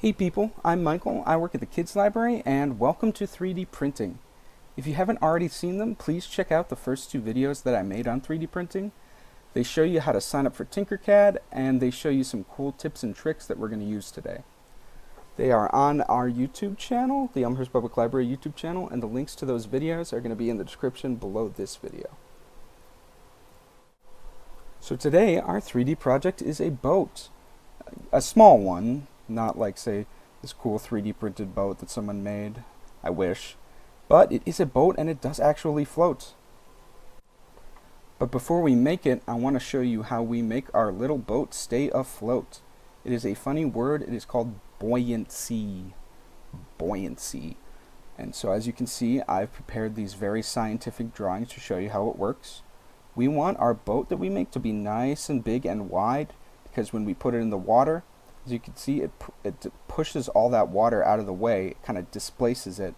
Hey people, I'm Michael, I work at the Kids Library, and welcome to 3D printing. If you haven't already seen them, please check out the first two videos that I made on 3D printing. They show you how to sign up for Tinkercad, and they show you some cool tips and tricks that we're going to use today. They are on our YouTube channel, the Elmhurst Public Library YouTube channel, and the links to those videos are going to be in the description below this video. So today, our 3D project is a boat. A small one. Not like, say, this cool 3D printed boat that someone made. I wish. But it is a boat and it does actually float. But before we make it, I want to show you how we make our little boat stay afloat. It is a funny word. It is called buoyancy. Buoyancy. And so as you can see, I've prepared these very scientific drawings to show you how it works. We want our boat that we make to be nice and big and wide, because when we put it in the water, as you can see, it pushes all that water out of the way, it kind of displaces it,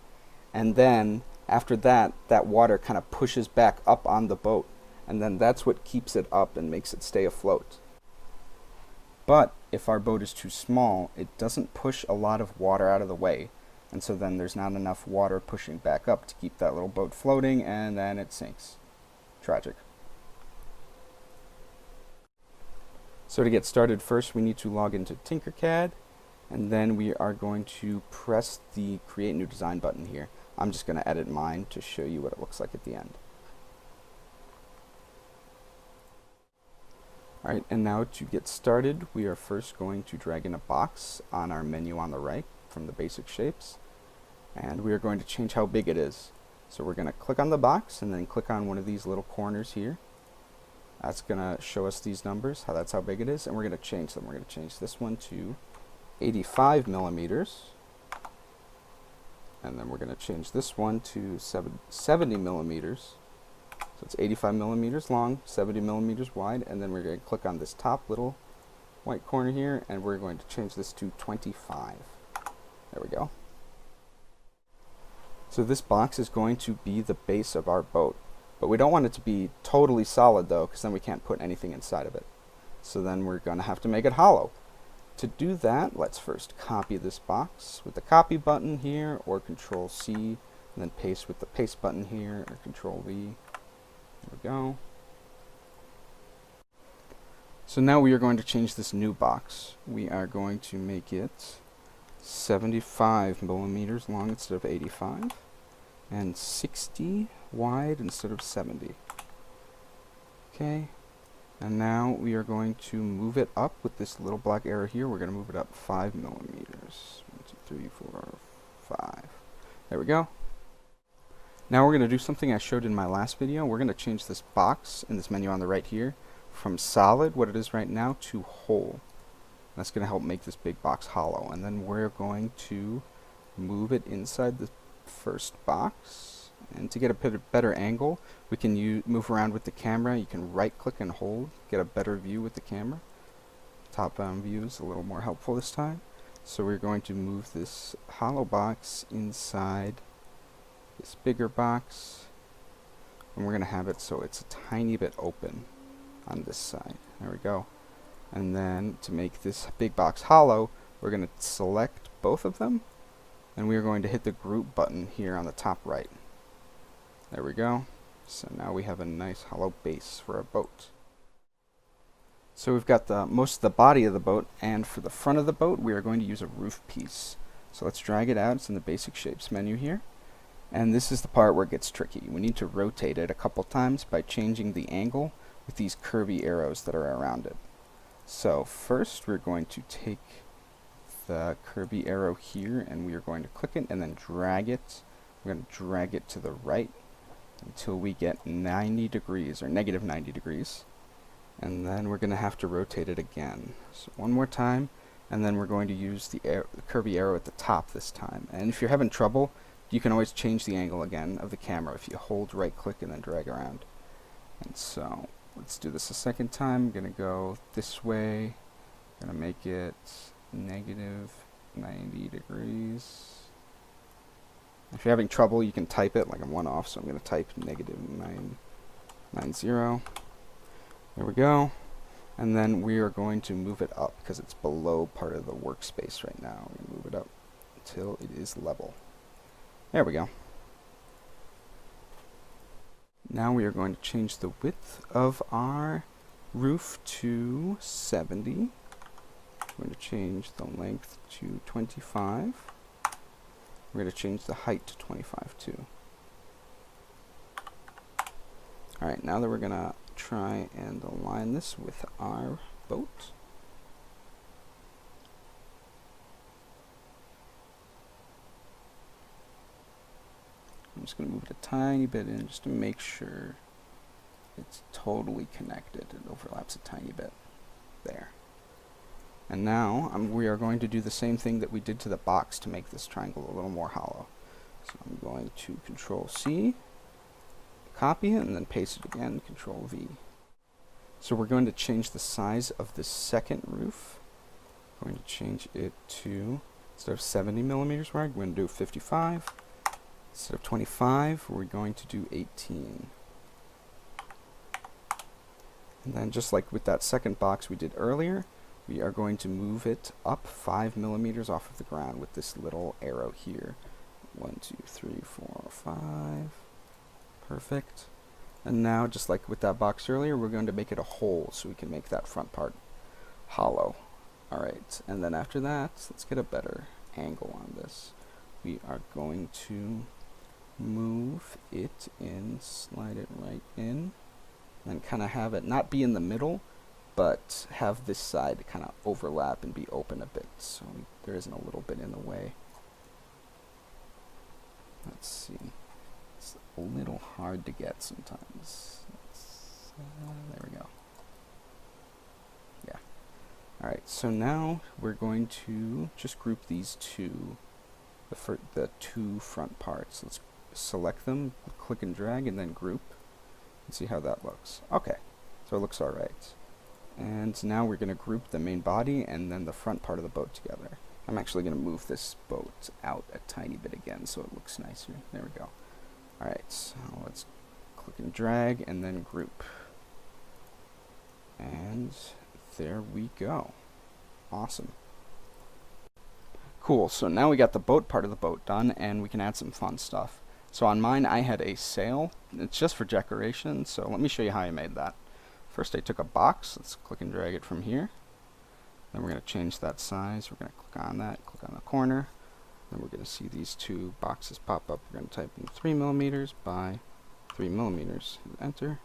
and then after that, that water kind of pushes back up on the boat, and then that's what keeps it up and makes it stay afloat. But if our boat is too small, it doesn't push a lot of water out of the way, and so then there's not enough water pushing back up to keep that little boat floating, and then it sinks. Tragic. So to get started, first we need to log into Tinkercad, and then we are going to press the Create New Design button here. I'm just going to edit mine to show you what it looks like at the end. Alright, and now to get started, we are first going to drag in a box on our menu on the right from the basic shapes, and we are going to change how big it is. So we're going to click on the box and then click on one of these little corners here. That's going to show us these numbers, that's how big it is, and we're going to change them. We're going to change this one to 85 millimeters, and then we're going to change this one to 70 millimeters. So it's 85 millimeters long, 70 millimeters wide, and then we're going to click on this top little white corner here, and we're going to change this to 25. There we go. So this box is going to be the base of our boat. But we don't want it to be totally solid though, because then we can't put anything inside of it. So then we're going to have to make it hollow. To do that, let's first copy this box with the copy button here, or Control C, and then paste with the paste button here, or Control V. There we go. So now we are going to change this new box. We are going to make it 75 millimeters long instead of 85, and 60 wide instead of 70. Okay, and now we are going to move it up with this little black arrow here. We're going to move it up 5 millimeters. 1, 2, 3, 4, 5. There we go. Now we're going to do something I showed in my last video. We're going to change this box in this menu on the right here from solid, what it is right now, to whole. That's going to help make this big box hollow. And then we're going to move it inside the first box. And to get a better angle, we can move around with the camera. You can right click and hold, get a better view with the camera. Top down view is a little more helpful this time. So we're going to move this hollow box inside this bigger box, and we're going to have it so it's a tiny bit open on this side. There we go. And then to make this big box hollow, we're going to select both of them, and we are going to hit the group button here on the top right. There we go. So now we have a nice hollow base for our boat. So we've got most of the body of the boat, and for the front of the boat we are going to use a roof piece. So let's drag it out. It's in the basic shapes menu here. And this is the part where it gets tricky. We need to rotate it a couple times by changing the angle with these curvy arrows that are around it. So first we're going to take the curvy arrow here, and we are going to click it and then drag it. We're going to drag it to the right until we get 90 degrees, or negative 90 degrees. And then we're going to have to rotate it again. So one more time, and then we're going to use the curvy arrow at the top this time. And if you're having trouble, you can always change the angle again of the camera if you hold right click and then drag around. And so let's do this a second time. I'm going to go this way. I'm going to make it negative 90 degrees. If you're having trouble, you can type it, like I'm one off, so I'm going to type negative 990. There we go. And then we are going to move it up because it's below part of the workspace right now. We're going to move it up until it is level. There we go. Now we are going to change the width of our roof to 70. We're going to change the length to 25. We're going to change the height to 25 too. Alright, now that we're going to try and align this with our boat. I'm just going to move it a tiny bit in just to make sure it's totally connected. It overlaps a tiny bit. There. And now we are going to do the same thing that we did to the box to make this triangle a little more hollow. So I'm going to Control C, copy it, and then paste it again, Control V. So we're going to change the size of the second roof. We're going to change it to, instead of 70 millimeters wide, we're going to do 55. Instead of 25, we're going to do 18. And then just like with that second box we did earlier, we are going to move it up 5 millimeters off of the ground with this little arrow here. 1, 2, 3, 4, 5. Perfect. And now, just like with that box earlier, we're going to make it a hole so we can make that front part hollow. Alright, and then after that, let's get a better angle on this. We are going to move it in, slide it right in, and kind of have it not be in the middle, but have this side kind of overlap and be open a bit, so there isn't a little bit in the way. Let's see. It's a little hard to get sometimes. There we go. Yeah. Alright, so now we're going to just group these two, the two front parts. Let's select them, click and drag, and then group, and see how that looks. Okay, so it looks alright. And now we're going to group the main body and then the front part of the boat together. I'm actually going to move this boat out a tiny bit again so it looks nicer. There we go. Alright, so let's click and drag and then group. And there we go. Awesome. Cool, so now we got the boat part of the boat done and we can add some fun stuff. So on mine I had a sail. It's just for decoration, so let me show you how I made that. First I took a box, let's click and drag it from here. Then we're going to change that size, we're going to click on that, click on the corner. Then we're going to see these two boxes pop up. We're going to type in 3 millimeters by 3 millimeters. Enter.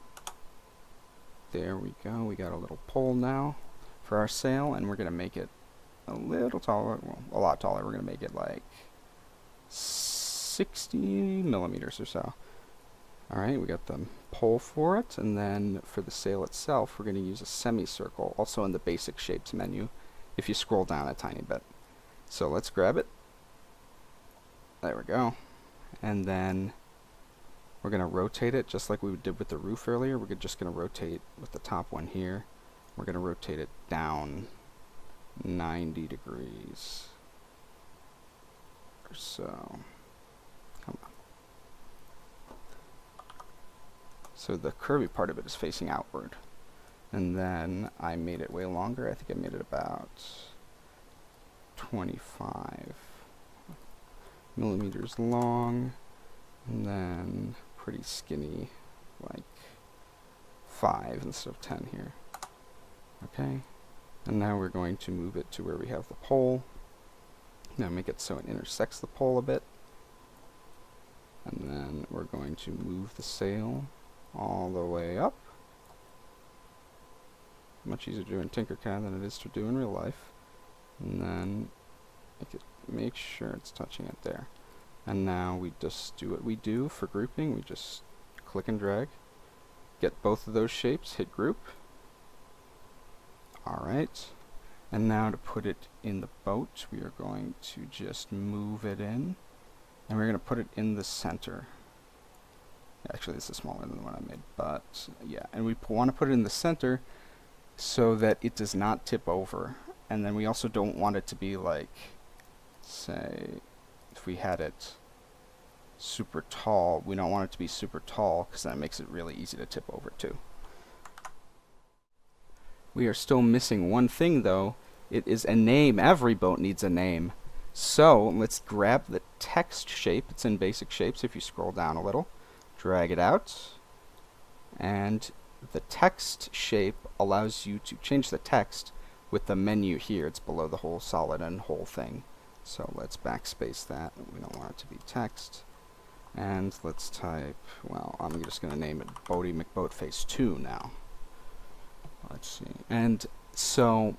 There we go, we got a little pole now for our sail, and we're going to make it a little taller, well, a lot taller. We're going to make it like 60 millimeters or so. Alright, we got the pole for it, and then for the sail itself, we're going to use a semicircle, also in the basic shapes menu, if you scroll down a tiny bit. So let's grab it. There we go. And then we're going to rotate it just like we did with the roof earlier. We're just going to rotate with the top one here. We're going to rotate it down 90 degrees or so. Come on. So the curvy part of it is facing outward. And then I made it way longer. I think I made it about 25 millimeters long. And then pretty skinny, like 5 instead of 10 here. Okay. And now we're going to move it to where we have the pole. Now make it so it intersects the pole a bit. And then we're going to move the sail all the way up. Much easier to do in Tinkercad than it is to do in real life. And then make sure it's touching it there. And now we just do what we do for grouping. We just click and drag, get both of those shapes, hit group. Alright. And now to put it in the boat, we are going to just move it in. And we're going to put it in the center. Actually, this is smaller than the one I made, but yeah. And we want to put it in the center so that it does not tip over. And then we also don't want it to be like, say, if we had it super tall, we don't want it to be super tall because that makes it really easy to tip over too. We are still missing one thing though. It is a name. Every boat needs a name. So let's grab the text shape. It's in basic shapes. If you scroll down a little, drag it out, and the text shape allows you to change the text with the menu here. It's below the whole solid and whole thing. So let's backspace that. We don't want it to be text. And let's type, well, I'm just going to name it Boaty McBoatface 2 now. Let's see. And so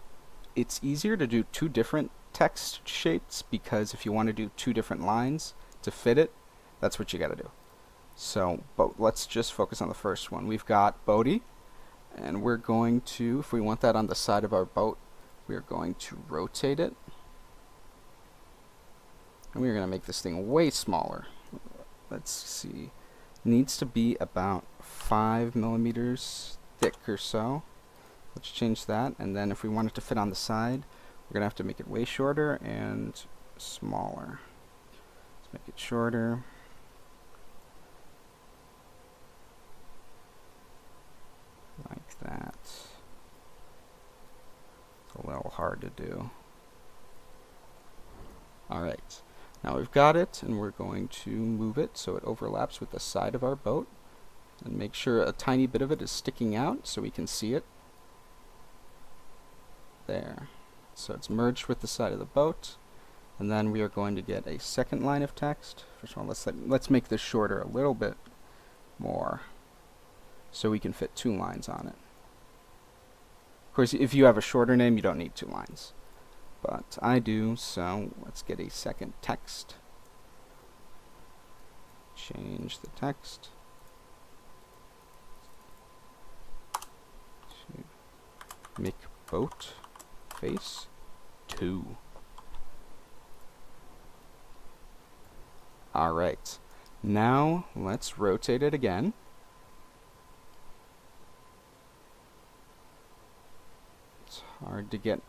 it's easier to do two different text shapes, because if you want to do two different lines to fit it, that's what you got to do. So, but let's just focus on the first one. We've got Boaty, and we're going to, if we want that on the side of our boat, we're going to rotate it. And we're going to make this thing way smaller. Let's see. Needs to be about 5 millimeters thick or so. Let's change that, and then if we want it to fit on the side, we're going to have to make it way shorter and smaller. Let's make it shorter. Like that. It's a little hard to do. Alright, now we've got it, and we're going to move it so it overlaps with the side of our boat, and make sure a tiny bit of it is sticking out so we can see it. There. So it's merged with the side of the boat, and then we are going to get a second line of text. First of all, let's make this shorter a little bit more so we can fit 2 lines on it. Of course, if you have a shorter name, you don't need 2 lines, but I do, so let's get a second text. Change the text to McBoatface 2. Alright, now let's rotate it again.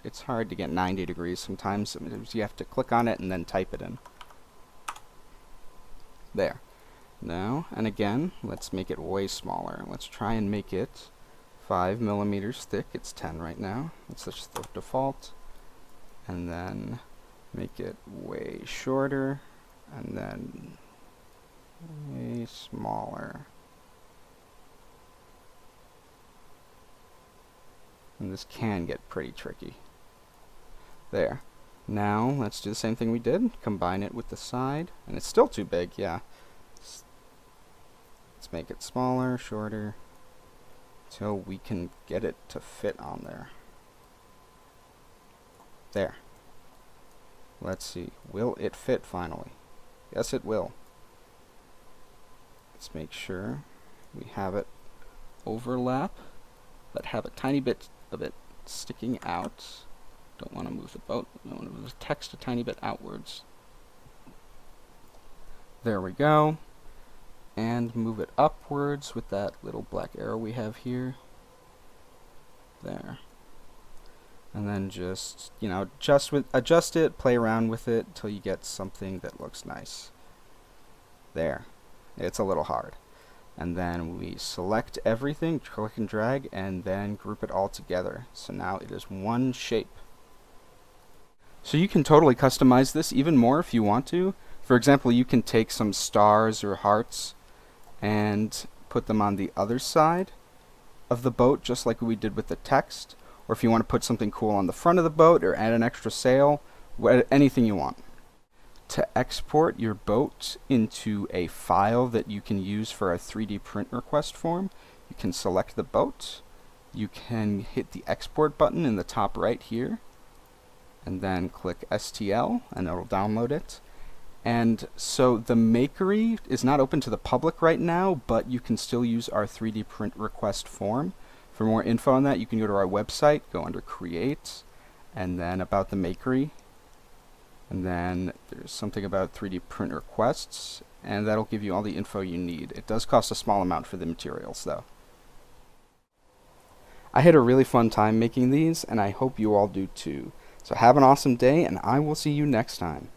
It's hard to get 90 degrees sometimes. You have to click on it and then type it in. There. Now, and again, let's make it way smaller. Let's try and make it 5 millimeters thick. It's 10 right now. It's just the default. And then make it way shorter, and then way smaller. And this can get pretty tricky. There. Now, let's do the same thing we did. Combine it with the side. And it's still too big, yeah. Let's make it smaller, shorter, till we can get it to fit on there. There. Let's see. Will it fit finally? Yes, it will. Let's make sure we have it overlap, but have a tiny bit of it sticking out. Don't want to move the boat. I want to move the text a tiny bit outwards. There we go. And move it upwards with that little black arrow we have here. There. And then just, you know, adjust it, play around with it until you get something that looks nice. There. It's a little hard. And then we select everything, click and drag, and then group it all together. So now it is one shape. So you can totally customize this even more if you want to. For example, you can take some stars or hearts and put them on the other side of the boat, just like we did with the text. Or if you want to put something cool on the front of the boat or add an extra sail, anything you want. To export your boat into a file that you can use for a 3D print request form, you can select the boat, you can hit the export button in the top right here, and then click STL, and it'll download it. And so the Makery is not open to the public right now, but you can still use our 3D print request form. For more info on that, you can go to our website, go under Create, and then About the Makery. And then there's something about 3D print requests, and that'll give you all the info you need. It does cost a small amount for the materials, though. I had a really fun time making these, and I hope you all do too. So have an awesome day, and I will see you next time.